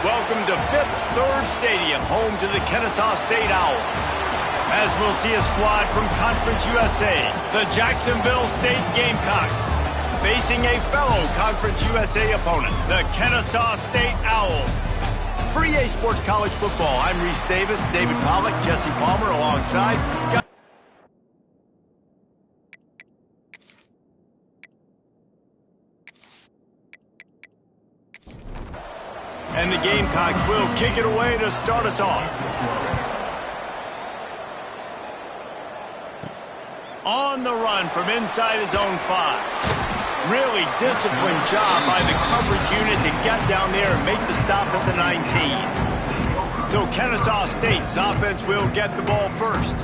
Welcome to Fifth Third Stadium, home to the Kennesaw State Owls. As we'll see a squad from Conference USA, the Jacksonville State Gamecocks, facing a fellow Conference USA opponent, the Kennesaw State Owls. For EA Sports College Football, I'm Reese Davis, David Pollack, Jesse Palmer alongside. And the Gamecocks will kick it away to start us off. On the run from inside his own 5. Really disciplined job by the coverage unit to get down there and make the stop at the 19. So Kennesaw State's offense will get the ball first.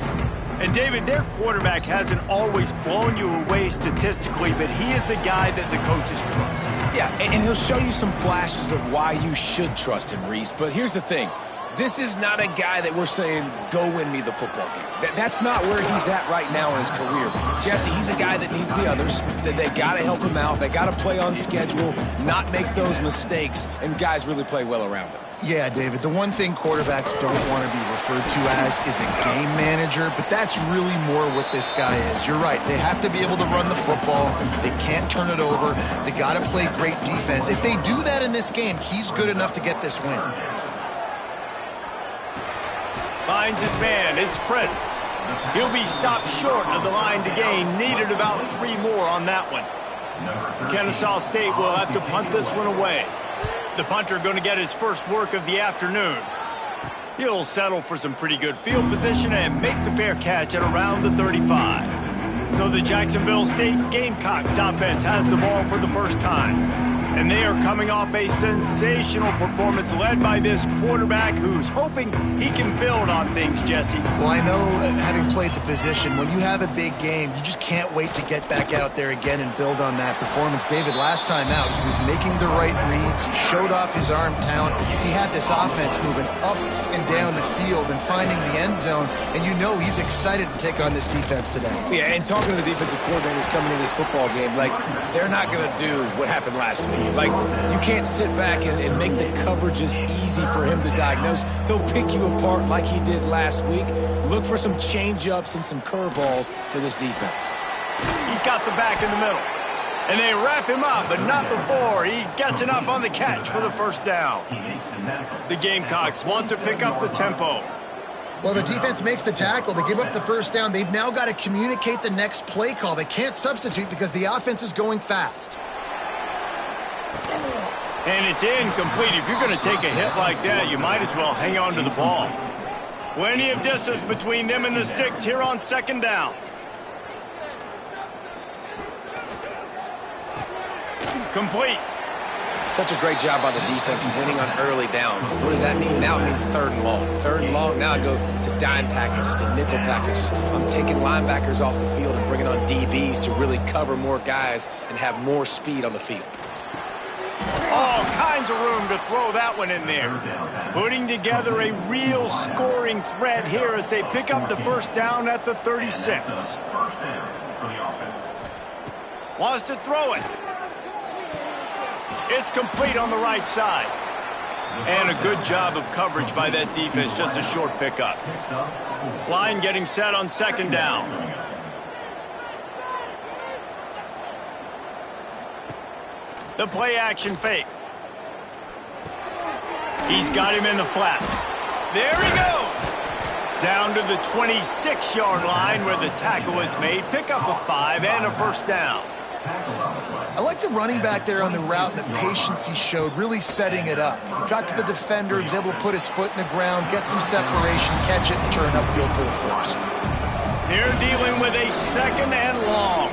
And David, their quarterback hasn't always blown you away statistically, but he is a guy that the coaches trust. Yeah, and he'll show you some flashes of why you should trust him, Reese. But here's the thing. This is not a guy that we're saying, go win me the football game. That's not where he's at right now in his career. Jesse, he's a guy that needs the others. They got to help him out. They got to play on schedule, not make those mistakes, and guys really play well around him. Yeah, David, the one thing quarterbacks don't want to be referred to as is a game manager, but that's really more what this guy is. You're right. They have to be able to run the football. They can't turn it over. They got to play great defense. If they do that in this game, he's good enough to get this win. Finds his man. It's Prince. He'll be stopped short of the line to gain. Needed about 3 more on that one. Kennesaw State will have to punt this one away. The punter going to get his first work of the afternoon. He'll settle for some pretty good field position and make the fair catch at around the 35. So the Jacksonville State Gamecocks offense has the ball for the first time. And they are coming off a sensational performance led by this quarterback who's hoping he can build on things, Jesse. Well, I know, having played the position, when you have a big game, you just can't wait to get back out there again and build on that performance. David, last time out, he was making the right reads. He showed off his arm talent. He had this offense moving up and down the field and finding the end zone. And you know he's excited to take on this defense today. Yeah, and talking to the defensive coordinators coming into this football game, like, they're not going to do what happened last week. Like, you can't sit back and make the coverages easy for him to diagnose. He'll pick you apart like he did last week. Look for some change-ups and some curveballs for this defense. He's got the back in the middle. And they wrap him up, but not before he gets enough on the catch for the first down. The Gamecocks want to pick up the tempo. Well, the defense makes the tackle. They give up the first down. They've now got to communicate the next play call. They can't substitute because the offense is going fast. And it's incomplete. If you're going to take a hit like that, you might as well hang on to the ball. Plenty of distance between them and the sticks here on second down. Complete. Such a great job by the defense winning on early downs. What does that mean? Now it means 3rd and long. 3rd and long, now I go to dime packages, to nickel packages. I'm taking linebackers off the field and bringing on DBs to really cover more guys and have more speed on the field. All kinds of room to throw that one in there. Putting together a real scoring threat here as they pick up the first down at the 36. Wants to throw it. It's complete on the right side. And a good job of coverage by that defense, just a short pickup. Line getting set on second down. The play action fake. He's got him in the flat. There he goes. Down to the 26-yard line where the tackle is made. Pick up a 5 and a first down. I like the running back there on the route and the patience he showed, really setting it up. He got to the defender, he was able to put his foot in the ground, get some separation, catch it, and turn upfield for the first. They're dealing with a 2nd and long.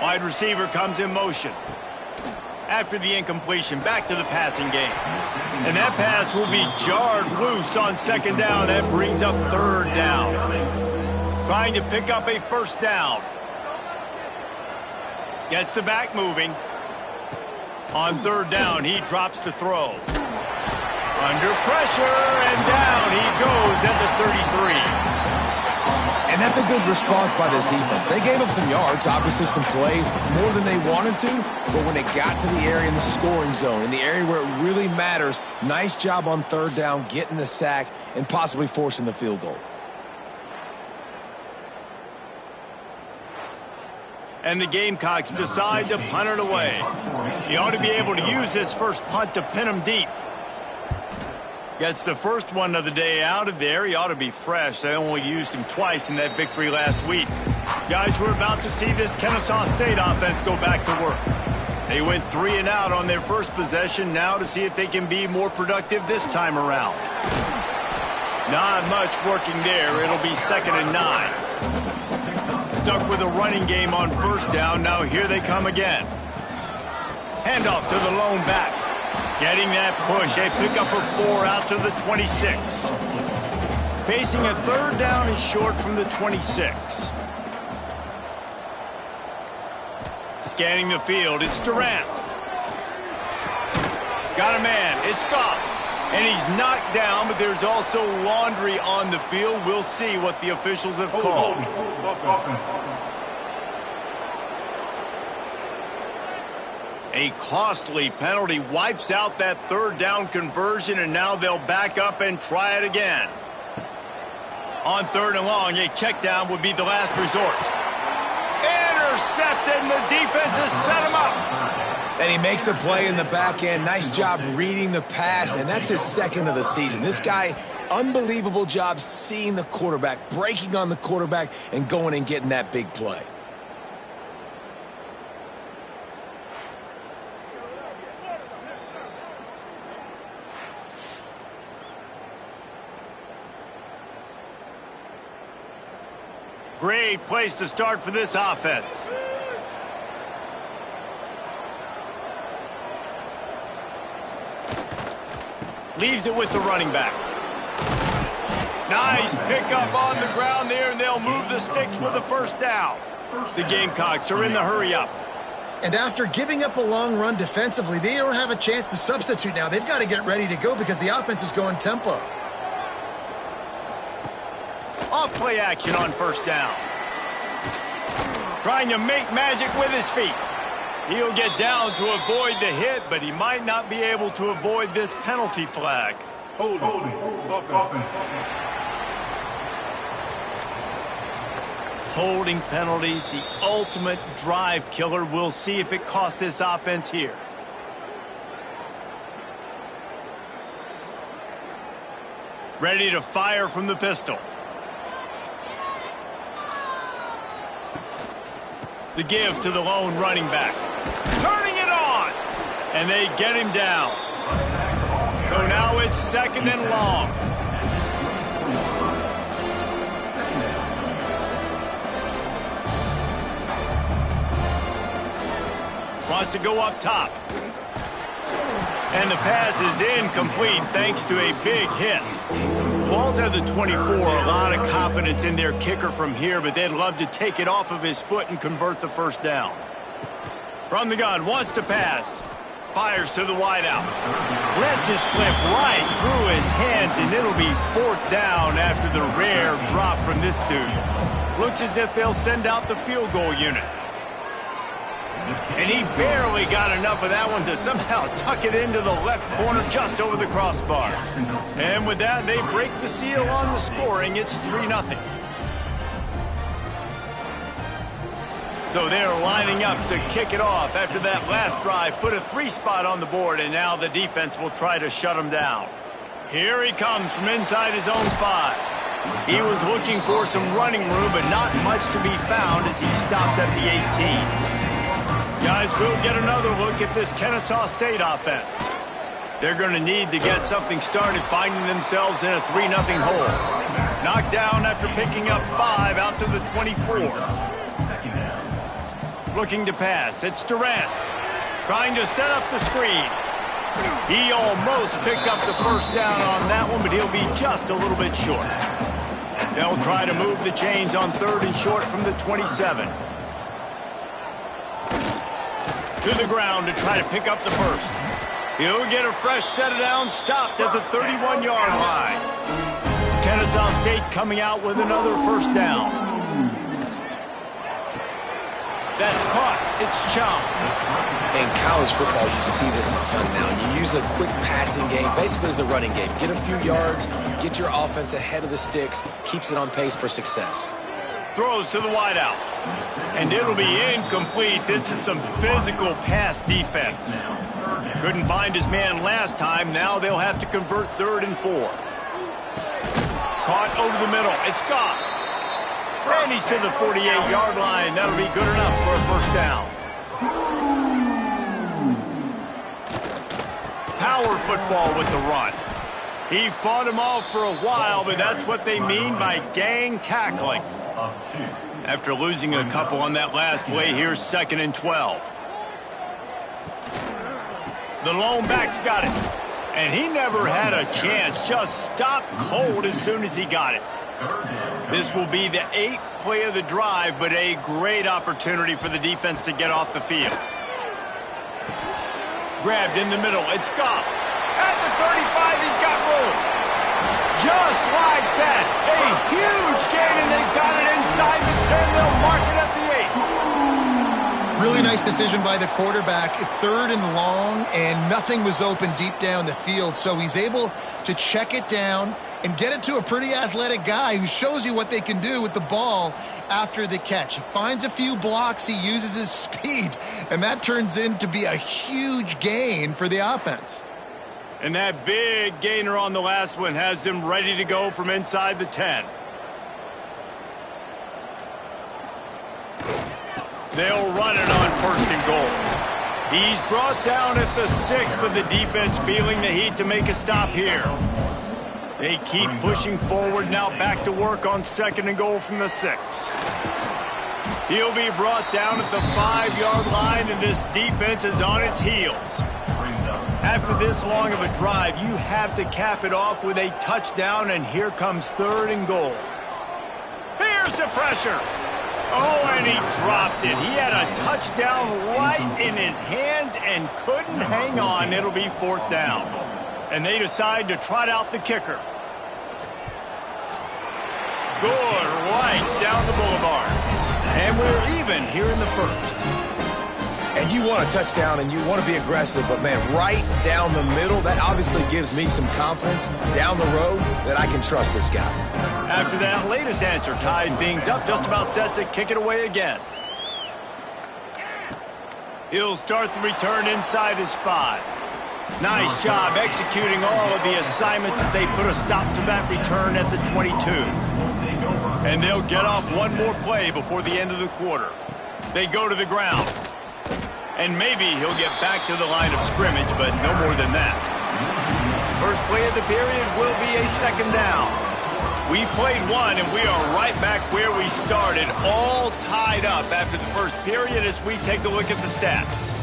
Wide receiver comes in motion. After the incompletion, back to the passing game. And that pass will be jarred loose on second down. That brings up 3rd down. Trying to pick up a first down. Gets the back moving. On 3rd down, he drops to throw. Under pressure, and down he goes at the 33. And that's a good response by this defense. They gave up some yards, obviously some plays, more than they wanted to, but when it got to the area in the scoring zone, in the area where it really matters, nice job on third down, getting the sack, and possibly forcing the field goal. And the Gamecocks decide to punt it away. He ought to be able to use this first punt to pin him deep. Gets the first one of the day out of there. He ought to be fresh. They only used him twice in that victory last week. Guys, we're about to see this Kennesaw State offense go back to work. They went 3 and out on their first possession. Now to see if they can be more productive this time around. Not much working there. It'll be 2nd and 9. Stuck with a running game on first down. Now here they come again. Handoff to the lone back. Getting that push. A pickup of 4 out to the 26. Facing a 3rd down and short from the 26. Scanning the field. It's Durant. Got a man. It's Goff. And he's knocked down, but there's also laundry on the field. We'll see what the officials have called. A costly penalty wipes out that 3rd down conversion, and now they'll back up and try it again. On 3rd and long, a check down would be the last resort. Intercepted, and the defense has set him up. And he makes a play in the back end. Nice job reading the pass, and that's his 2nd of the season. This guy, unbelievable job seeing the quarterback, breaking on the quarterback, and going and getting that big play. Great place to start for this offense. Leaves it with the running back. Nice pickup on the ground there, and they'll move the sticks with a 1st down. The Gamecocks are in the hurry up. And after giving up a long run defensively, they don't have a chance to substitute now. They've got to get ready to go because the offense is going tempo. Off play action on 1st down. Trying to make magic with his feet. He'll get down to avoid the hit, but he might not be able to avoid this penalty flag. Holding penalties, the ultimate drive killer. We'll see if it costs this offense here. Ready to fire from the pistol. The give to the lone running back. Turning it on! And they get him down. So now it's 2nd and long. Wants to go up top. And the pass is incomplete thanks to a big hit. Ball's at the 24, a lot of confidence in their kicker from here, but they'd love to take it off of his foot and convert the 1st down. From the gun, wants to pass. Fires to the wideout. Lets it slip right through his hands, and it'll be 4th down after the rare drop from this dude. Looks as if they'll send out the field goal unit. And he barely got enough of that one to somehow tuck it into the left corner just over the crossbar. And with that, they break the seal on the scoring. It's 3-0. So they're lining up to kick it off after that last drive. Put a 3 spot on the board, and now the defense will try to shut him down. Here he comes from inside his own 5. He was looking for some running room, but not much to be found as he stopped at the 18. Guys, we'll get another look at this Kennesaw State offense. They're going to need to get something started, finding themselves in a 3-0 hole. Knocked down after picking up 5 out to the 24. Looking to pass. It's Durant. Trying to set up the screen. He almost picked up the 1st down on that one, but he'll be just a little bit short. They'll try to move the chains on 3rd and short from the 27. To the ground to try to pick up the 1st. He'll get a fresh set of downs, stopped at the 31-yard line. Kennesaw State coming out with another 1st down. That's caught. It's chopped. In college football, you see this a ton now. You use a quick passing game, basically as the running game. Get a few yards, get your offense ahead of the sticks, keeps it on pace for success. Throws to the wideout. And it'll be incomplete. This is some physical pass defense. Couldn't find his man last time. Now they'll have to convert 3rd and 4. Caught over the middle. It's gone. And he's to the 48-yard line. That'll be good enough for a first down. Power football with the run. He fought him off for a while, but that's what they mean by gang tackling. After losing a couple on that last play, here's 2nd and 12. The lone back's got it. And he never had a chance. Just stopped cold as soon as he got it. This will be the 8th play of the drive, but a great opportunity for the defense to get off the field. Grabbed in the middle. It's Goff. At the 35, he's got room. Just like that. A huge gain, and they've got it inside the 10. They'll mark it at the 8. Really nice decision by the quarterback. 3rd and long, and nothing was open deep down the field, so he's able to check it down and get it to a pretty athletic guy who shows you what they can do with the ball after the catch. He finds a few blocks, he uses his speed, and that turns into be a huge gain for the offense. And that big gainer on the last one has them ready to go from inside the 10. They'll run it on 1st and goal. He's brought down at the 6, but the defense feeling the heat to make a stop here. They keep pushing forward, now back to work on 2nd and goal from the 6. He'll be brought down at the 5-yard line, and this defense is on its heels. After this long of a drive, you have to cap it off with a touchdown, and here comes 3rd and goal. Here's the pressure. Oh, and he dropped it. He had a touchdown right in his hands and couldn't hang on. It'll be 4th down. And they decide to trot out the kicker. Good, right down the boulevard. And we're even here in the 1st. And you want a touchdown and you want to be aggressive, but man, right down the middle, that obviously gives me some confidence down the road that I can trust this guy. After that latest answer tied things up, just about set to kick it away again. He'll start the return inside his 5. Nice job executing all of the assignments as they put a stop to that return at the 22. And they'll get off one more play before the end of the quarter. They go to the ground. And maybe he'll get back to the line of scrimmage, but no more than that. First play of the period will be a 2nd down. We played one, and we are right back where we started, all tied up after the first period as we take a look at the stats.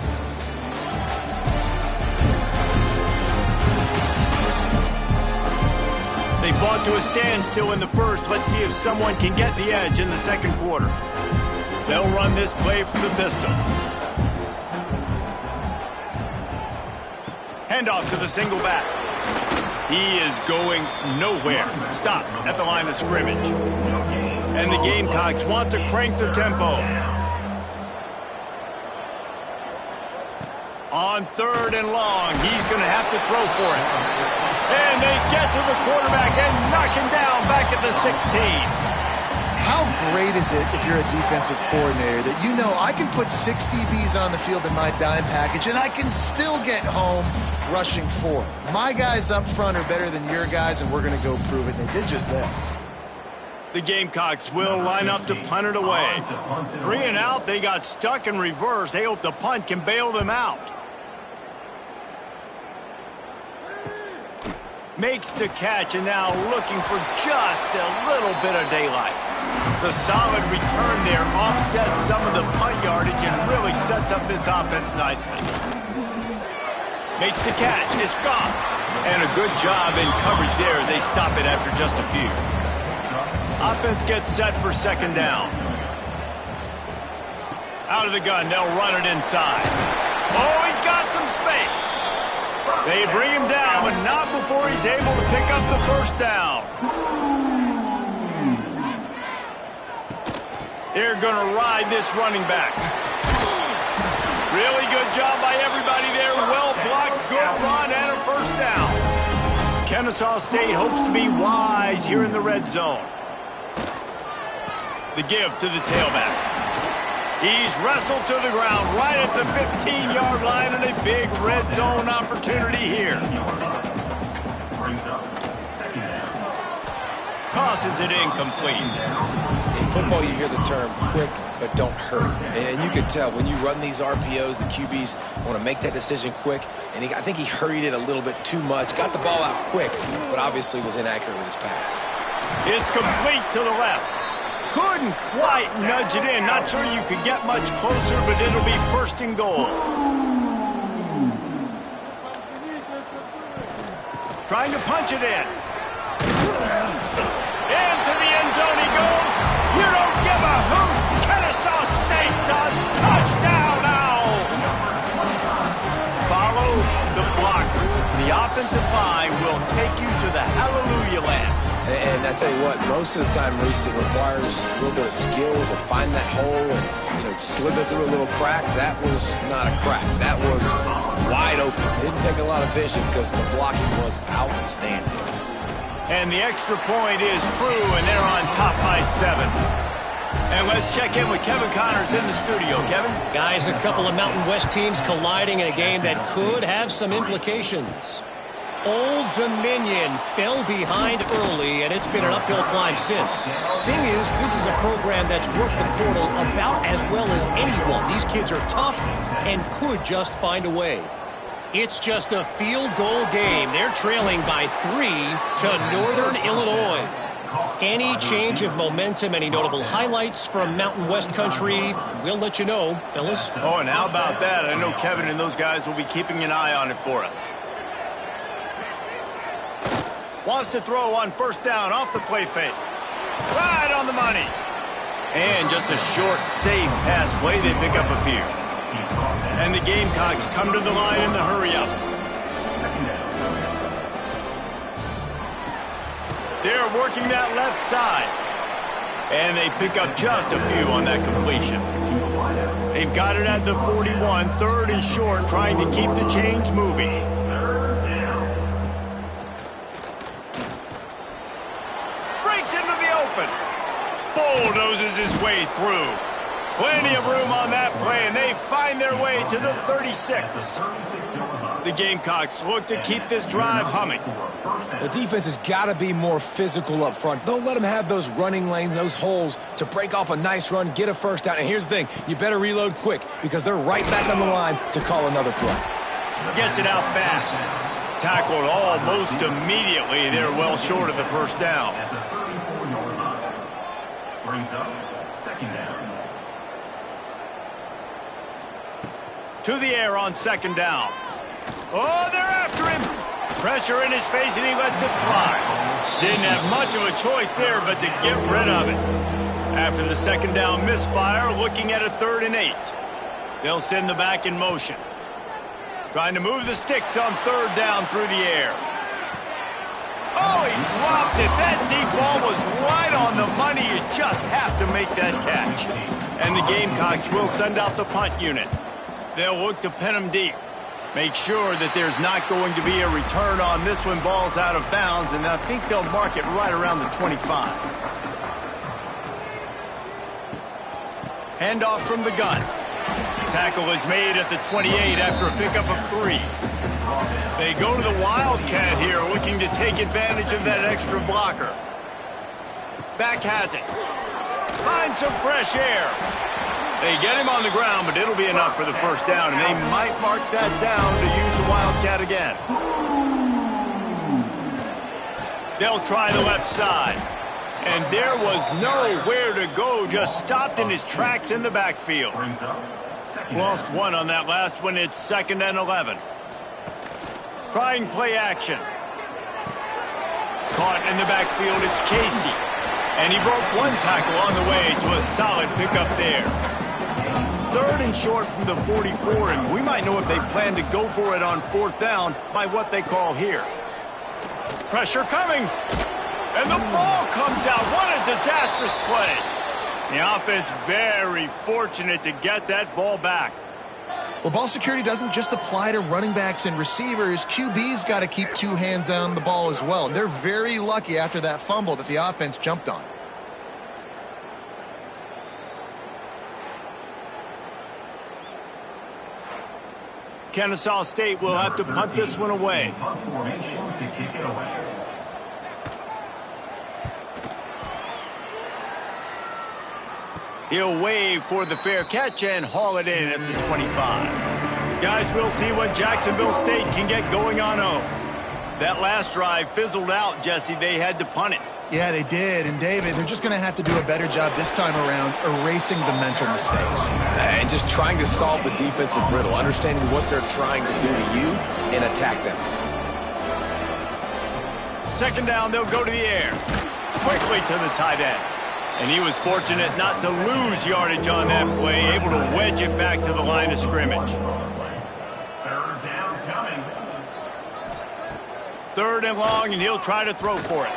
They fought to a standstill in the first. Let's see if someone can get the edge in the 2nd quarter. They'll run this play from the pistol. Handoff to the single back. He is going nowhere. Stop at the line of scrimmage. And the Gamecocks want to crank the tempo. On 3rd and long, he's going to have to throw for it. And they get to the quarterback and knock him down back at the 16. How great is it if you're a defensive coordinator that you know I can put 6 DBs on the field in my dime package and I can still get home rushing 4. My guys up front are better than your guys, and we're going to go prove it. And they did just that. The Gamecocks will line up to punt it away. 3 and out, they got stuck in reverse. They hope the punt can bail them out. Makes the catch, and now looking for just a little bit of daylight. The solid return there offsets some of the punt yardage and really sets up this offense nicely. Makes the catch. It's gone. And a good job in coverage there. They stop it after just a few. Offense gets set for 2nd down. Out of the gun. They'll run it inside. Oh, he's got some space. They bring him down, but not before he's able to pick up the 1st down. They're going to ride this running back. Really good job by everybody there. Well blocked, good run, and a first down. Kennesaw State hopes to be wise here in the red zone. The give to the tailback. He's wrestled to the ground right at the 15-yard line, and a big red zone opportunity here. Tosses it incomplete. In football, you hear the term quick, but don't hurry. And you can tell when you run these RPOs, the QBs want to make that decision quick. And I think he hurried it a little bit too much. Got the ball out quick, but obviously was inaccurate with his pass. It's complete to the left. Couldn't quite nudge it in. Not sure you could get much closer, but it'll be first and goal. Trying to punch it in. Into the end zone he goes. You don't give a hoot. Kennesaw State does. Touchdown, Owls. Follow the blockers. The offensive line will take you to the hallelujah land. And I tell you what, most of the time, Reese, it requires a little bit of skill to find that hole and, slither through a little crack. That was not a crack. That was wide open. Didn't take a lot of vision because the blocking was outstanding. And the extra point is true, and they're on top by 7. And let's check in with Kevin Connors in the studio. Kevin? Guys, a couple of Mountain West teams colliding in a game that could have some implications. Old Dominion fell behind early, and it's been an uphill climb since. Thing is, this is a program that's worked the portal about as well as anyone. These kids are tough and could just find a way. It's just a field goal game. They're trailing by 3 to Northern Illinois. Any change of momentum, any notable highlights from Mountain West country, we'll let you know, fellas. Oh, and how about that? I know Kevin and those guys will be keeping an eye on it for us. Wants to throw on first down off the play fake. Right on the money. And just a short, safe pass play. They pick up a few. And the Gamecocks come to the line in the hurry-up. They're working that left side. And they pick up just a few on that completion. They've got it at the 41, third and short, trying to keep the chains moving. Breaks into the open. Bulldozes his way through. Plenty of room on that play, and they find their way to the 36. The Gamecocks look to keep this drive humming. The defense has got to be more physical up front. Don't let them have those running lanes, those holes to break off a nice run, get a first down. And here's the thing, you better reload quick because they're right back on the line to call another play. Gets it out fast. Tackled almost immediately. They're well short of the first down. Brings up second down. To the air on second down. Oh, they're after him. Pressure in his face, and he lets it fly. Didn't have much of a choice there but to get rid of it. After the second down misfire, looking at a 3rd and 8. They'll send the back in motion. Trying to move the sticks on 3rd down through the air. Oh, he dropped it. That deep ball was right on the money. You just have to make that catch. And the Gamecocks will send out the punt unit. They'll look to pin them deep. Make sure that there's not going to be a return on this when ball's out of bounds, and I think they'll mark it right around the 25. Handoff from the gun. Tackle is made at the 28 after a pickup of 3. They go to the Wildcat here, looking to take advantage of that extra blocker. Back has it. Find some fresh air. They get him on the ground, but it'll be enough for the first down, and they might mark that down to use the Wildcat again. They'll try the left side. And there was nowhere to go, just stopped in his tracks in the backfield. Lost one on that last one. It's 2nd and 11. Trying play action. Caught in the backfield, it's Casey. And he broke one tackle on the way to a solid pickup there. 3rd and short from the 44, and we might know if they plan to go for it on 4th down by what they call here. Pressure coming. And the ball comes out. What a disastrous play. The offense very fortunate to get that ball back. Well, ball security doesn't just apply to running backs and receivers. QB's got to keep two hands on the ball as well. And they're very lucky after that fumble that the offense jumped on. Kennesaw State will have to punt this one away. He'll wave for the fair catch and haul it in at the 25. Guys, we'll see what Jacksonville State can get going on home. That last drive fizzled out, Jesse. They had to punt it. Yeah, they did. And, David, they're just going to have to do a better job this time around erasing the mental mistakes. And just trying to solve the defensive riddle, understanding what they're trying to do to you and attack them. Second down, they'll go to the air. Quickly to the tight end. And he was fortunate not to lose yardage on that play, able to wedge it back to the line of scrimmage. Third and long, and he'll try to throw for it.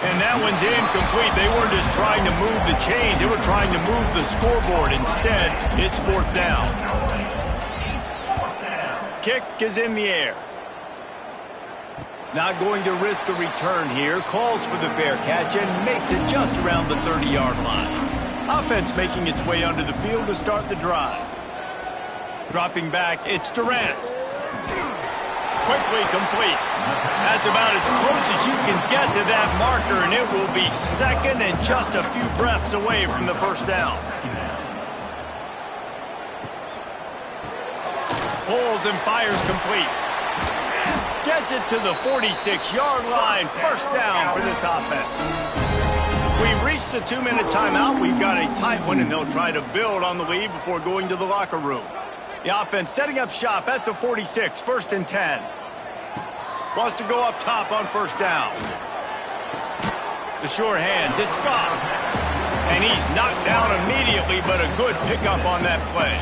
And that one's incomplete. They weren't just trying to move the chains. They were trying to move the scoreboard. Instead, it's fourth down. Kick is in the air. Not going to risk a return here. Calls for the fair catch and makes it just around the 30-yard line. Offense making its way onto the field to start the drive. Dropping back, it's Durant. Quickly complete. That's about as close as you can get to that marker, and it will be second and just a few breaths away from the first down. Pulls and fires complete. Gets it to the 46-yard line. First down for this offense. We've reached the 2-minute timeout. We've got a tight one, and they'll try to build on the lead before going to the locker room. The offense setting up shop at the 46, first and 10. Wants to go up top on first down. The sure hands, it's gone. And he's knocked down immediately, but a good pickup on that play.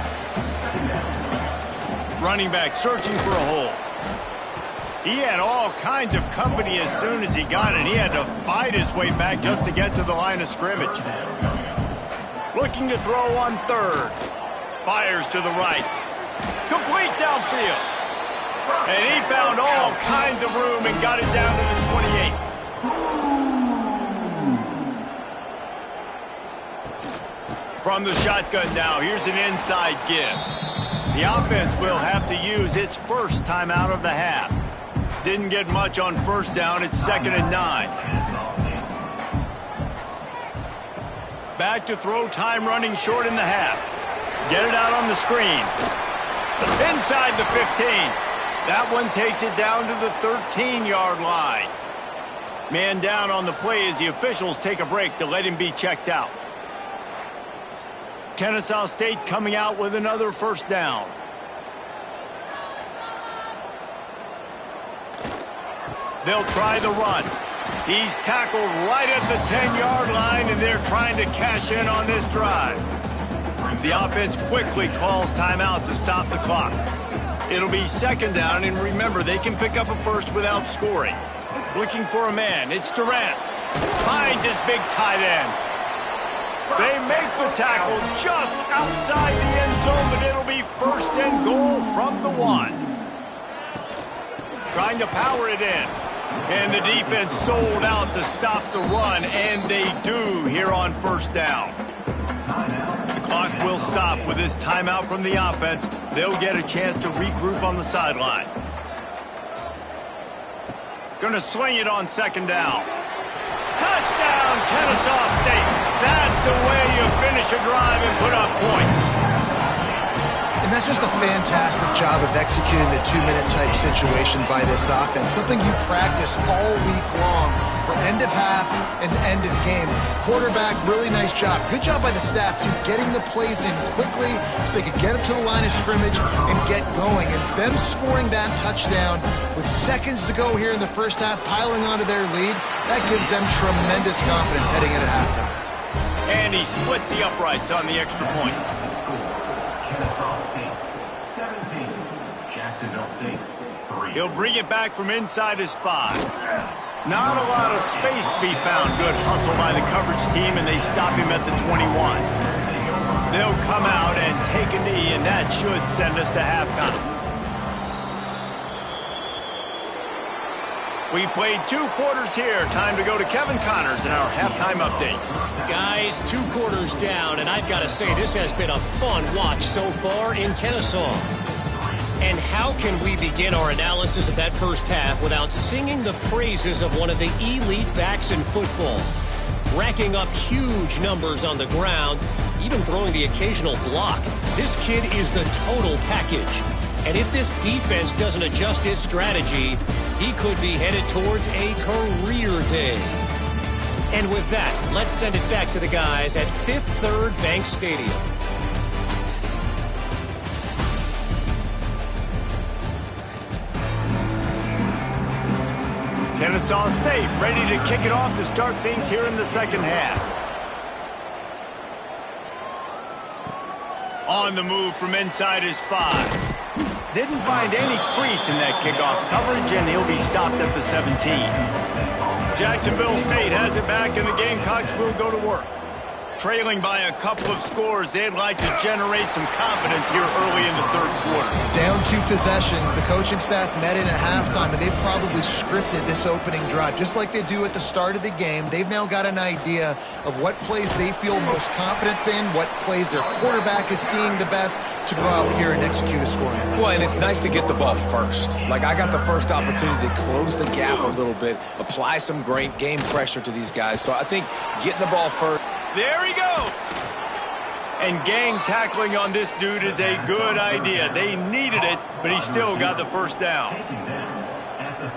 Running back searching for a hole. He had all kinds of company as soon as he got it. He had to fight his way back just to get to the line of scrimmage. Looking to throw on third. Fires to the right. Complete downfield. And he found all kinds of room and got it down to the 28. From the shotgun now, here's an inside give. The offense will have to use its first timeout of the half. Didn't get much on first down. It's second and 9. Back to throw, time running short in the half. Get it out on the screen. Inside the 15. That one takes it down to the 13-yard line. Man down on the play as the officials take a break to let him be checked out. Kennesaw State coming out with another first down. They'll try the run. He's tackled right at the 10-yard line, and they're trying to cash in on this drive. The offense quickly calls timeout to stop the clock. It'll be second down, and remember, they can pick up a first without scoring. Looking for a man, it's Durant. Finds his big tight end. They make the tackle just outside the end zone, but it'll be first and goal from the 1. Trying to power it in. And the defense sold out to stop the run, and they do here on first down. The clock will stop with this timeout from the offense. They'll get a chance to regroup on the sideline. Gonna swing it on second down. Touchdown, Kennesaw State. That's the way you finish a drive and put up points. And that's just a fantastic job of executing the 2-minute type situation by this offense. Something you practice all week long for end of half and end of game. Quarterback, really nice job. Good job by the staff, too, getting the plays in quickly so they could get up to the line of scrimmage and get going. And them scoring that touchdown with seconds to go here in the first half, piling onto their lead, that gives them tremendous confidence heading into halftime. And he splits the uprights on the extra point. Kennesaw State, 17. Jacksonville State, 3. He'll bring it back from inside his 5. Not a lot of space to be found. Good hustle by the coverage team, and they stop him at the 21. They'll come out and take a knee, and that should send us to halftime. We've played 2 quarters here. Time to go to Kevin Connors in our halftime update. Guys, 2 quarters down, and I've got to say this has been a fun watch so far in Kennesaw. And how can we begin our analysis of that first half without singing the praises of one of the elite backs in football? Racking up huge numbers on the ground, even throwing the occasional block. This kid is the total package. And if this defense doesn't adjust its strategy, he could be headed towards a career day. And with that, let's send it back to the guys at Fifth Third Bank Stadium. Kennesaw State ready to kick it off to start things here in the second half. On the move from inside his 5. Didn't find any crease in that kickoff coverage, and he'll be stopped at the 17. Jacksonville State has it back, and the Gamecocks will go to work. Trailing by a couple of scores, they'd like to generate some confidence here early in the third quarter. Down 2 possessions, the coaching staff met in at halftime, and they've probably scripted this opening drive. Just like they do at the start of the game, they've now got an idea of what plays they feel most confident in, what plays their quarterback is seeing the best to go out here and execute a scoring. Well, and it's nice to get the ball first. Like, I got the first opportunity to close the gap a little bit, apply some great game pressure to these guys. So I think getting the ball first. There he goes. And gang tackling on this dude is a good idea. They needed it, but he still got the first down.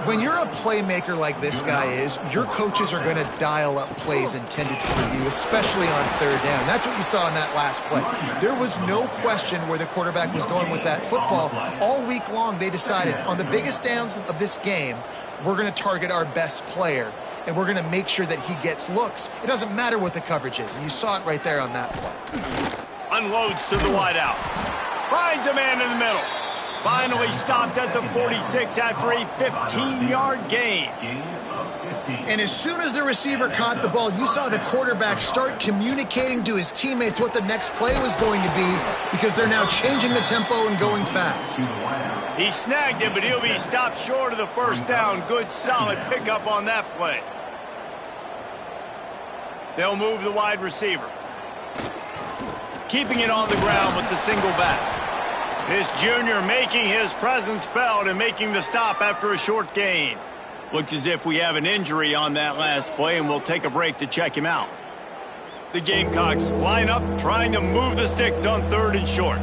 When you're a playmaker like this guy is, your coaches are going to dial up plays intended for you, especially on third down. That's what you saw in that last play. There was no question where the quarterback was going with that football. All week long, they decided on the biggest downs of this game, we're going to target our best player, and we're going to make sure that he gets looks. It doesn't matter what the coverage is, and you saw it right there on that play. Unloads to the wideout. Finds a man in the middle. Finally stopped at the 46 after a 15-yard gain. And as soon as the receiver caught the ball, you saw the quarterback start communicating to his teammates what the next play was going to be, because they're now changing the tempo and going fast. He snagged it, but he'll be stopped short of the first down. Good, solid pickup on that play. They'll move the wide receiver. Keeping it on the ground with the single back. This junior making his presence felt and making the stop after a short gain. Looks as if we have an injury on that last play, and we'll take a break to check him out. The Gamecocks line up, trying to move the sticks on third and short.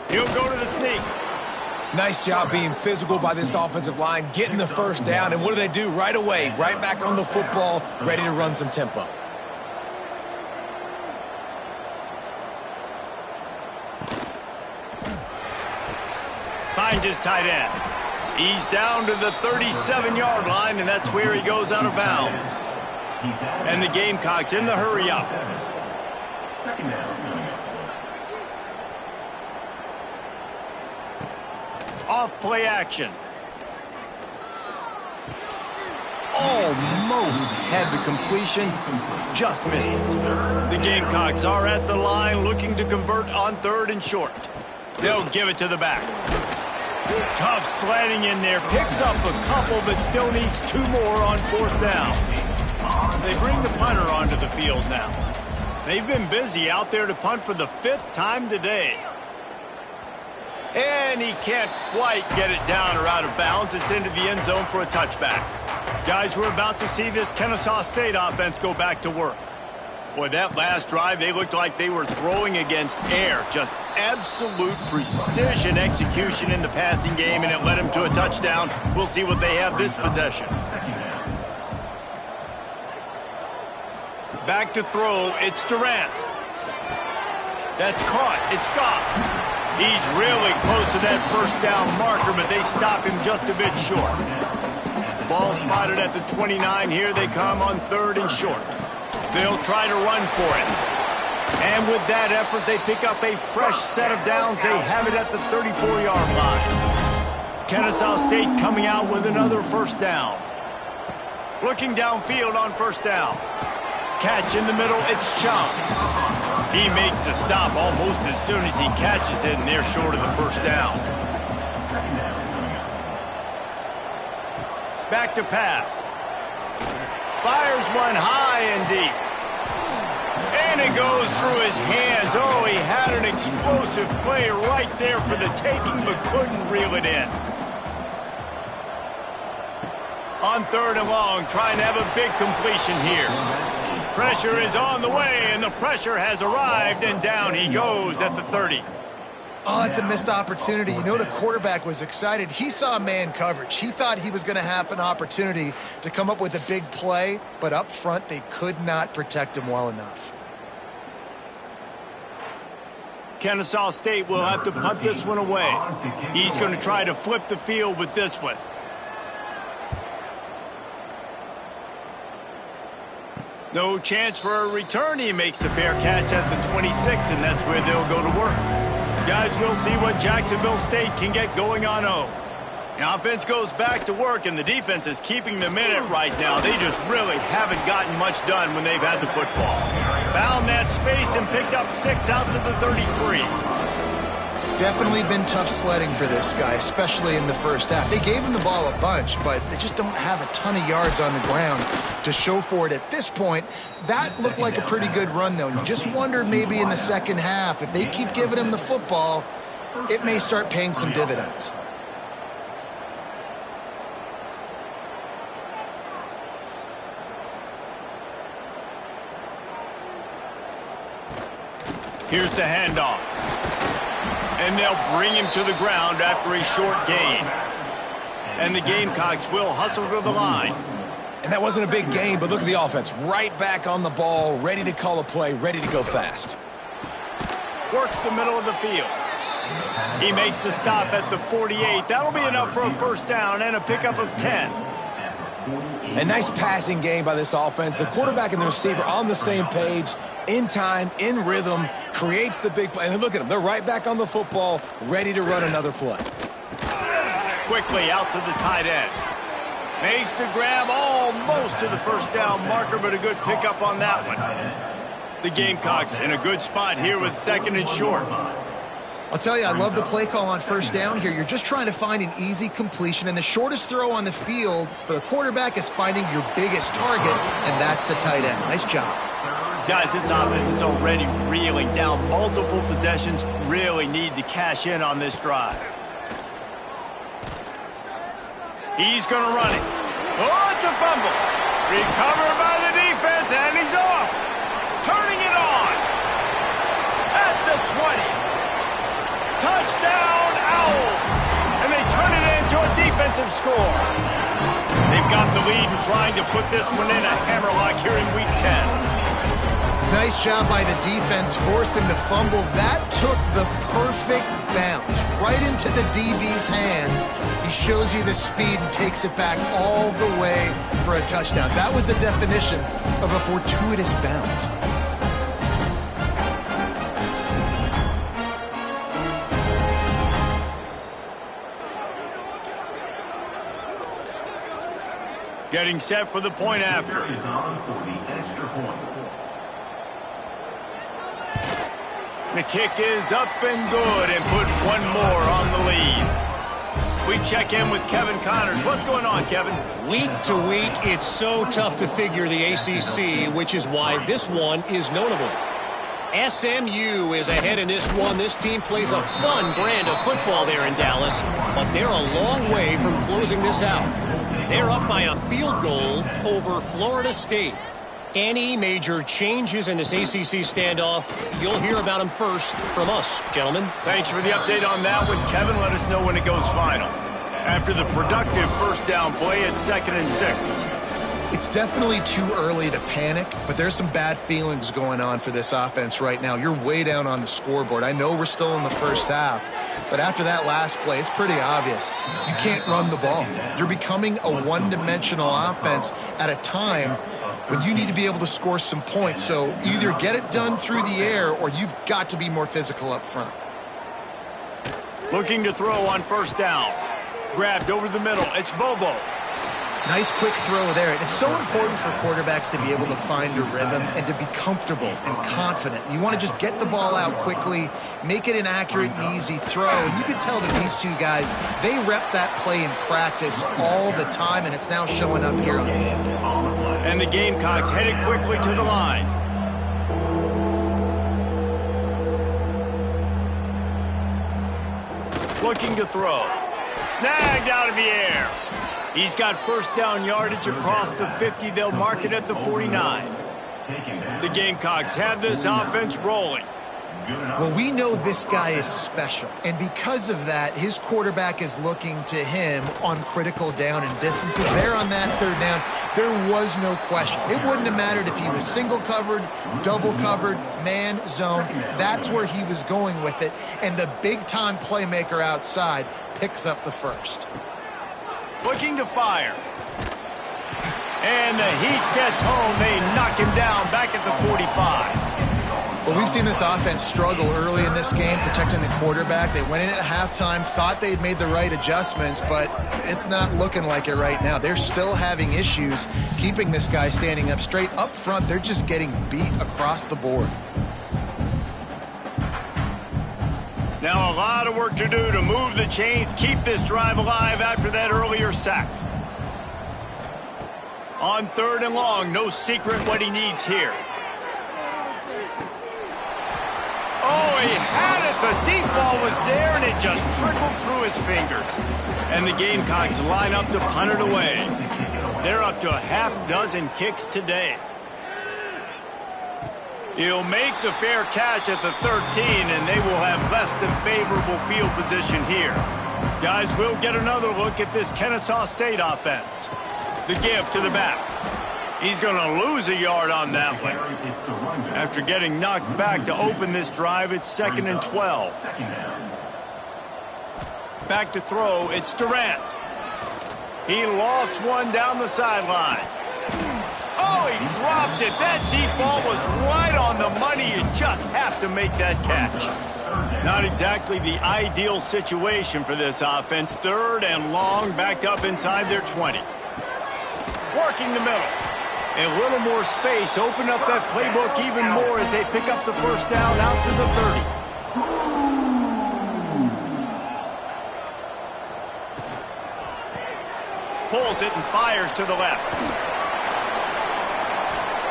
He'll go to the sneak. Nice job being physical by this offensive line, getting the first down, and what do? Right away, right back on the football, ready to run some tempo. Finds his tight end. He's down to the 37-yard line, and that's where he goes out of bounds. And the Gamecocks in the hurry up. Second down. Off play action. Almost had the completion, just missed it. The Gamecocks are at the line looking to convert on third and short. They'll give it to the back. Tough slanting in there, picks up a couple, but still needs 2 more on fourth down. They bring the punter onto the field now. They've been busy out there to punt for the 5th time today. And he can't quite get it down or out of bounds. It's into the end zone for a touchback. Guys, we're about to see this Kennesaw State offense go back to work. Boy, that last drive, they looked like they were throwing against air. Just absolute precision execution in the passing game, and it led them to a touchdown. We'll see what they have this possession. Back to throw, it's Durant. That's caught, it's gone. He's really close to that first down marker, but they stop him just a bit short. Ball spotted at the 29. Here they come on third and short. They'll try to run for it. And with that effort, they pick up a fresh set of downs. They have it at the 34-yard line. Kennesaw State coming out with another first down. Looking downfield on first down. Catch in the middle, it's Chung. He makes the stop almost as soon as he catches it, and they're short of the first down. Back to pass. Fires one high and deep. And it goes through his hands. Oh, he had an explosive play right there for the taking, but couldn't reel it in. On 3rd and long, trying to have a big completion here. Pressure is on the way, and the pressure has arrived, and down he goes at the 30. Oh, it's a missed opportunity. You know, the quarterback was excited. He saw man coverage. He thought he was going to have an opportunity to come up with a big play, but up front, they could not protect him well enough. Kennesaw State will have to punt this one away. He's going to try to flip the field with this one. No chance for a return. He makes the fair catch at the 26, and that's where they'll go to work. Guys, we'll see what Jacksonville State can get going on home. The offense goes back to work, and the defense is keeping them in it right now. They just really haven't gotten much done when they've had the football. Found that space and picked up 6 out to the 33. Definitely been tough sledding for this guy, especially in the first half. They gave him the ball a bunch, but they just don't have a ton of yards on the ground to show for it at this point. That looked like a pretty good run, though. You just wondered maybe in the second half, if they keep giving him the football, it may start paying some dividends. Here's the handoff. And they'll bring him to the ground after a short gain. And the Gamecocks will hustle to the line. And that wasn't a big gain, but look at the offense. Right back on the ball, ready to call a play, ready to go fast. Works the middle of the field. He makes the stop at the 48. That'll be enough for a first down and a pickup of 10. A nice passing game by this offense. The quarterback and the receiver on the same page, in time, in rhythm, creates the big play. And look at them. They're right back on the football, ready to run another play. Quickly out to the tight end. Makes the grab almost to the first down marker, but a good pickup on that one. The Gamecocks in a good spot here with 2nd and short. I'll tell you, I love the play call on first down here. You're just trying to find an easy completion, and the shortest throw on the field for the quarterback is finding your biggest target, and that's the tight end. Nice job. Guys, this offense is already reeling down multiple possessions. Really need to cash in on this drive. He's going to run it. Oh, it's a fumble. Recovered by the defense, and he's off. Turning it on. At the 20. Touchdown, Owls. And they turn it into a defensive score. They've got the lead and trying to put this one in a hammerlock here in Week 10. Nice job by the defense forcing the fumble. That took the perfect bounce right into the DB's hands. He shows you the speed and takes it back all the way for a touchdown. That was the definition of a fortuitous bounce. Getting set for the point after. Is on for the extra point. The kick is up and good and put one more on the lead. We check in with Kevin Connors. What's going on, Kevin? Week to week, it's so tough to figure the ACC, which is why this one is notable. SMU is ahead in this one. This team plays a fun brand of football there in Dallas, but they're a long way from closing this out. They're up by a field goal over Florida State. Any major changes in this ACC standoff, you'll hear about them first from us, gentlemen. Thanks for the update on that one, Kevin. Let us know when it goes final. After the productive first down play, it's 2nd and 6. It's definitely too early to panic, but there's some bad feelings going on for this offense right now. You're way down on the scoreboard. I know we're still in the first half, but after that last play, it's pretty obvious. You can't run the ball. You're becoming a one-dimensional offense at a time when you need to be able to score some points. So either get it done through the air or you've got to be more physical up front. Looking to throw on first down. Grabbed over the middle. It's Bobo. Nice quick throw there. It's so important for quarterbacks to be able to find a rhythm and to be comfortable and confident. You want to just get the ball out quickly, make it an accurate and easy throw. And you can tell that these two guys, they rep that play in practice all the time, and it's now showing up here on the game day. And the Gamecocks headed quickly to the line. Looking to throw. Snagged out of the air. He's got first down yardage across the 50. They'll mark it at the 49. The Gamecocks have this offense rolling. Well, we know this guy is special, and because of that, his quarterback is looking to him on critical down and distances. There on that third down, there was no question. It wouldn't have mattered if he was single covered, double covered, man, zone. That's where he was going with it, and the big-time playmaker outside picks up the first. Looking to fire. And the heat gets home. They knock him down back at the 45. Well, we've seen this offense struggle early in this game, protecting the quarterback. They went in at halftime, thought they'd made the right adjustments, but it's not looking like it right now. They're still having issues keeping this guy standing up straight. Up front, they're just getting beat across the board. Now a lot of work to do to move the chains, keep this drive alive after that earlier sack. On third and long, no secret what he needs here. Oh, he had it. The deep ball was there, and it just trickled through his fingers. And the Gamecocks line up to punt it away. They're up to a half-dozen kicks today. He'll make the fair catch at the 13, and they will have less than favorable field position here. Guys, we'll get another look at this Kennesaw State offense. The give to the back. He's going to lose a yard on that one. After getting knocked back to open this drive, it's 2nd and 12. Back to throw, it's Durant. He lost one down the sideline. Oh, he dropped it. That deep ball was right on the money. You just have to make that catch. Not exactly the ideal situation for this offense. Third and long, backed up inside their 20. Working the middle. A little more space. Open up that playbook even more as they pick up the first down out to the 30. Pulls it and fires to the left.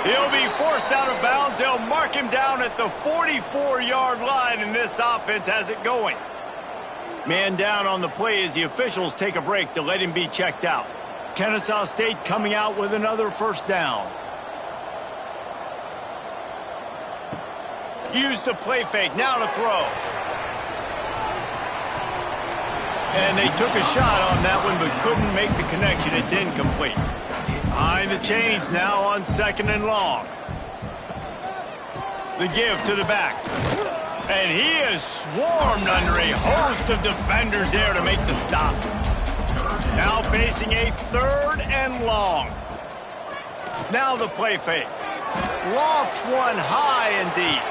He'll be forced out of bounds. They'll mark him down at the 44-yard line, and this offense has it going. Man down on the play as the officials take a break to let him be checked out. Kennesaw State coming out with another first down. Use the play fake. Now to throw. And they took a shot on that one but couldn't make the connection. It's incomplete. Behind the chains now on 2nd and long. The give to the back. And he is swarmed under a host of defenders there to make the stop. Now facing a 3rd and long. Now the play fake. Lofts one high and deep.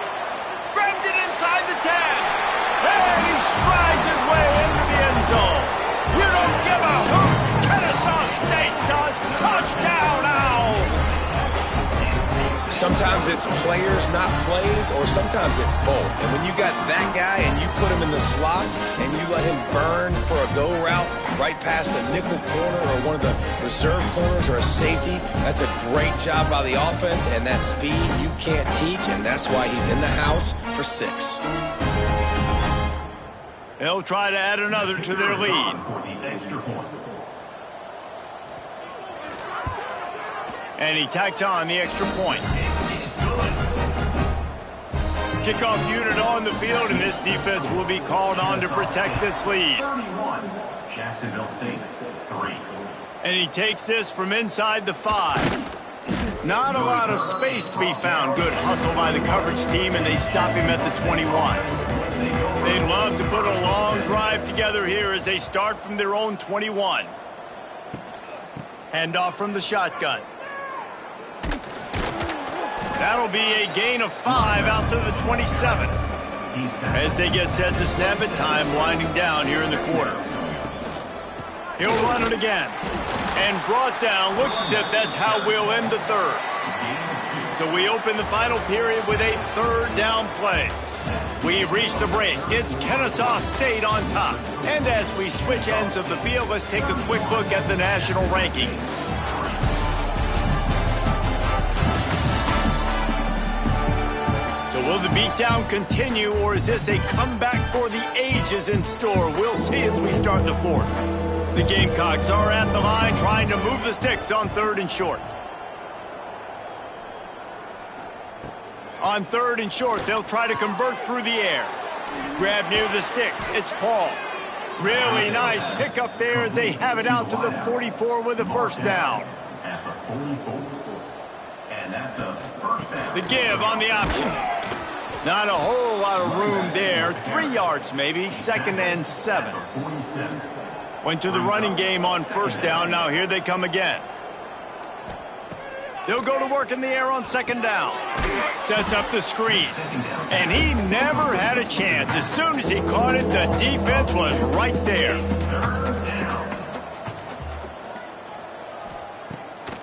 Grabs it inside the 10. And he strides his way into the end zone. You don't give a hoot. Kennesaw State does. Touchdown, Owls. Sometimes it's players, not plays, or sometimes it's both. And when you got that guy and you put him in the slot and you let him burn for a go route right past a nickel corner or one of the reserve corners or a safety, that's a great job by the offense, and that speed you can't teach, and that's why he's in the house for 6. They'll try to add another to their lead. And he tacks on the extra point. Kickoff unit on the field, and this defense will be called on to protect this lead. Jacksonville State, 3. And he takes this from inside the 5. Not a lot of space to be found. Good hustle by the coverage team, and they stop him at the 21. They'd love to put a long drive together here as they start from their own 21. Handoff from the shotgun. That'll be a gain of 5 out to the 27. As they get set to snap it, time winding down here in the quarter. He'll run it again. And brought down. Looks as if that's how we'll end the third. So we open the final period with a third down play. We reach the break. It's Kennesaw State on top. And as we switch ends of the field, let's take a quick look at the national rankings. So will the beatdown continue, or is this a comeback for the ages in store? We'll see as we start the fourth. The Gamecocks are at the line trying to move the sticks on 3rd and short. On 3rd and short, they'll try to convert through the air. Grab near the sticks. It's Paul. Really nice pickup there as they have it out to the 44 with a first down. The give on the option. Not a whole lot of room there. 3 yards maybe. 2nd and 7. Went to the running game on first down. Now here they come again. They'll go to work in the air on 2nd down. Sets up the screen. And he never had a chance. As soon as he caught it, the defense was right there.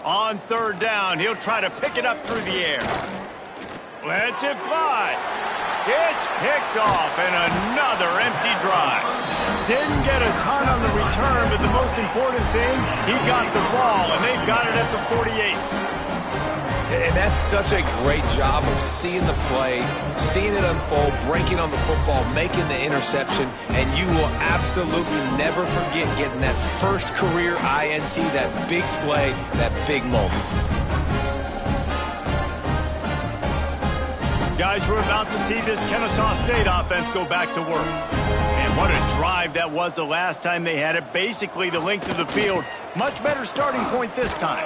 On 3rd down, he'll try to pick it up through the air. Lets it fly. It's picked off, and another empty drive. Didn't get a ton on the return, but the most important thing, he got the ball, and they've got it at the 48. And that's such a great job of seeing the play, seeing it unfold, breaking on the football, making the interception, and you will absolutely never forget getting that first career INT, that big play, that big moment. Guys, we're about to see this Kennesaw State offense go back to work. And what a drive that was the last time they had it. Basically the length of the field. Much better starting point this time.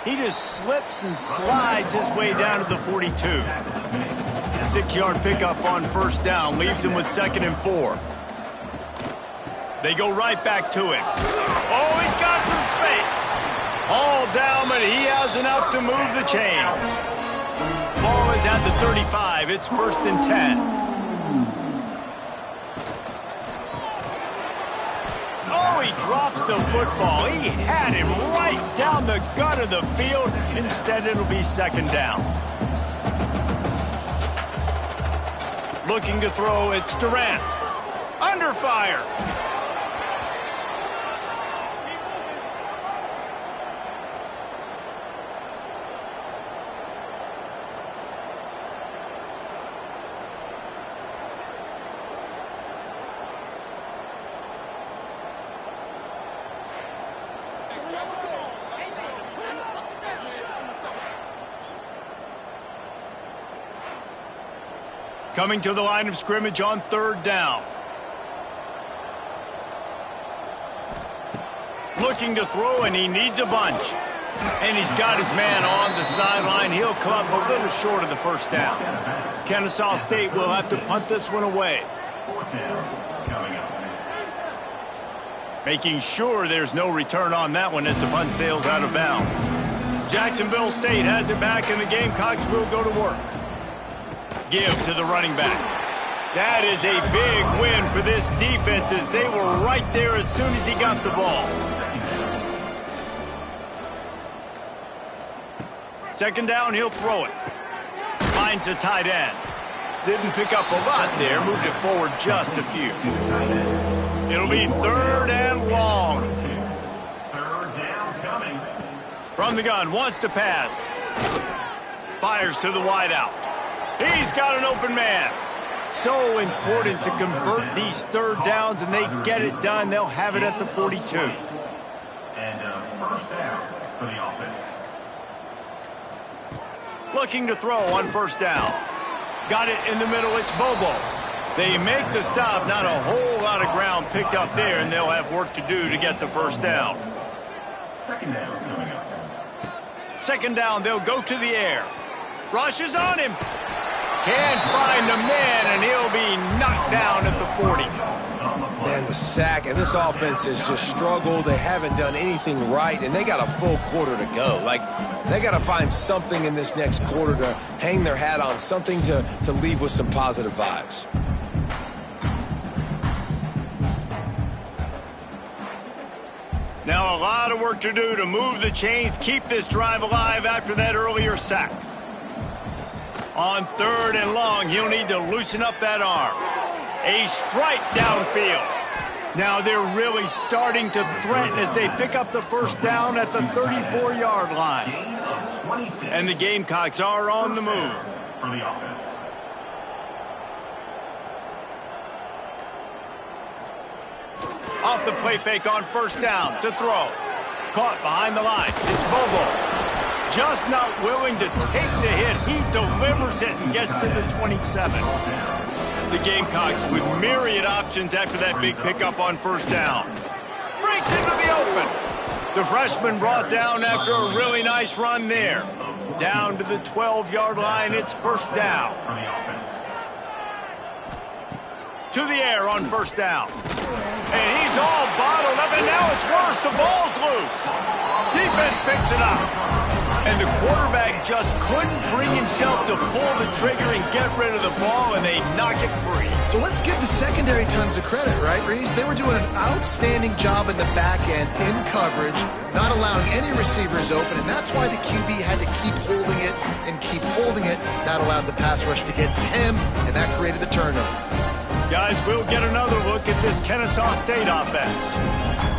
He just slips and slides his way down to the 42. 6-yard pickup on first down. Leaves him with 2nd and 4. They go right back to him. Oh, he's got some space. All down, but he has enough to move the chains. Ball is at the 35. It's 1st and 10. Oh, he drops the football. He had him right down the gut of the field. Instead, it'll be 2nd down. Looking to throw, it's Durant. Under fire. Coming to the line of scrimmage on 3rd down. Looking to throw, and he needs a bunch. And he's got his man on the sideline. He'll come up a little short of the first down. Kennesaw State will have to punt this one away. Making sure there's no return on that one as the punt sails out of bounds. Jacksonville State has it back, and the Gamecocks will go to work. Give to the running back. That is a big win for this defense as they were right there as soon as he got the ball. 2nd down, he'll throw it. Finds the tight end. Didn't pick up a lot there, moved it forward just a few. It'll be 3rd and long. 3rd down coming. From the gun, wants to pass. Fires to the wideout. He's got an open man. So important to convert these 3rd downs, and they get it done. They'll have it at the 42. And 1st down for the offense. Looking to throw on 1st down. Got it in the middle. It's Bobo. They make the stop. Not a whole lot of ground picked up there, and they'll have work to do to get the 1st down. 2nd down coming up. 2nd down, they'll go to the air. Rush is on him. Can't find the man, and he'll be knocked down at the 40. Man, the sack, and this offense has just struggled. They haven't done anything right, and they got a full quarter to go. Like, they got to find something in this next quarter to hang their hat on, something to leave with some positive vibes. Now a lot of work to do to move the chains, keep this drive alive after that earlier sack. On 3rd and long, he'll need to loosen up that arm. A strike downfield. Now they're really starting to threaten as they pick up the first down at the 34-yard line. And the Gamecocks are on the move. For the offense. Off the play fake on 1st down to throw. Caught behind the line. It's Bobo. Just not willing to take the hit. He delivers it and gets to the 27. The Gamecocks with myriad options after that big pickup on 1st down. Breaks into the open. The freshman brought down after a really nice run there. Down to the 12-yard line. It's 1st down. For the offense. To the air on 1st down. And he's all bottled up, and now it's worse. The ball's loose. Defense picks it up. And the quarterback just couldn't bring himself to pull the trigger and get rid of the ball, and they knock it free. So let's give the secondary tons of credit, right, Reese? They were doing an outstanding job in the back end in coverage, not allowing any receivers open, and that's why the QB had to keep holding it and keep holding it. That allowed the pass rush to get to him, and that created the turnover. Guys, we'll get another look at this Kennesaw State offense.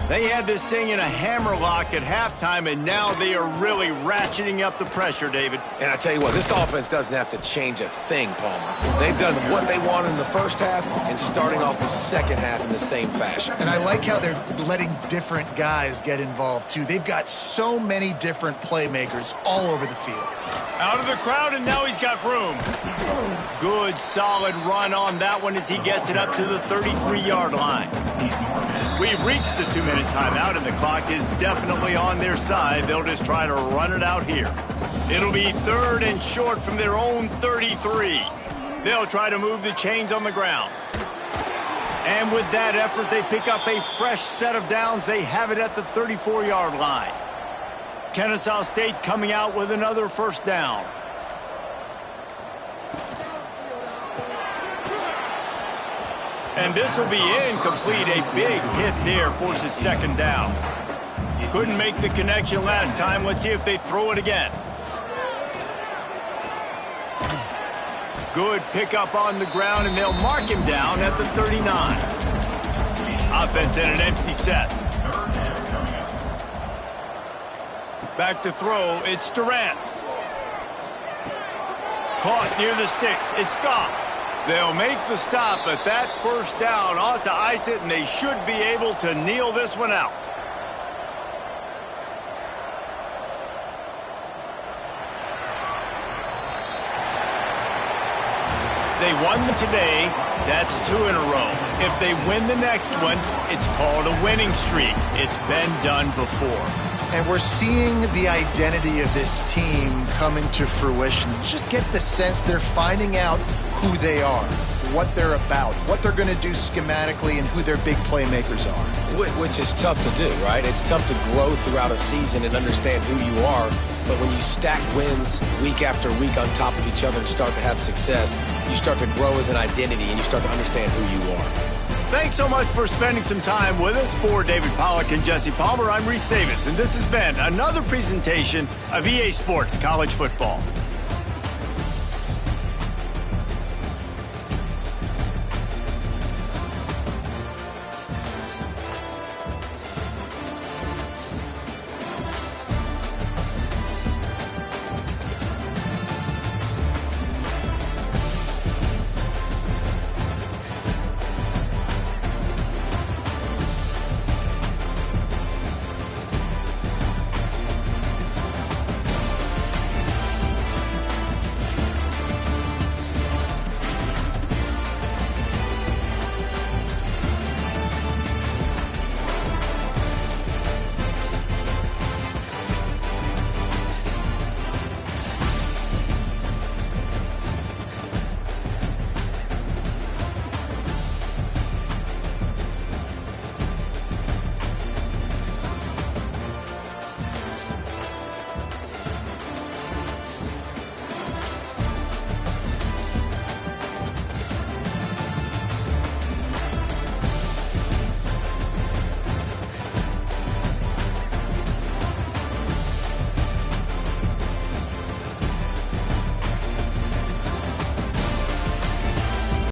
They had this thing in a hammerlock at halftime, and now they are really ratcheting up the pressure, David. And I tell you what, this offense doesn't have to change a thing, Palmer. They've done what they wanted in the first half and starting off the second half in the same fashion. And I like how they're letting different guys get involved, too. They've got so many different playmakers all over the field. Out of the crowd, and now he's got room. Good, solid run on that one as he gets it up to the 33-yard line. We've reached the 2-minute timeout, and the clock is definitely on their side. They'll just try to run it out here. It'll be 3rd and short from their own 33. They'll try to move the chains on the ground. And with that effort, they pick up a fresh set of downs. They have it at the 34-yard line. Kennesaw State coming out with another 1st down. And this will be incomplete. A big hit there forces 2nd down. Couldn't make the connection last time. Let's see if they throw it again. Good pickup on the ground, and they'll mark him down at the 39. Offense in an empty set. Back to throw, it's Durant. Caught near the sticks, it's Goff. They'll make the stop, but that 1st down ought to ice it, and they should be able to kneel this one out. They won today, that's 2 in a row. If they win the next one, it's called a winning streak. It's been done before. And we're seeing the identity of this team coming to fruition. You just get the sense they're finding out who they are, what they're about, what they're going to do schematically, and who their big playmakers are. Which is tough to do, right? It's tough to grow throughout a season and understand who you are. But when you stack wins week after week on top of each other and start to have success, you start to grow as an identity and you start to understand who you are. Thanks so much for spending some time with us. For David Pollack and Jesse Palmer, I'm Reese Davis, and this has been another presentation of EA Sports College Football.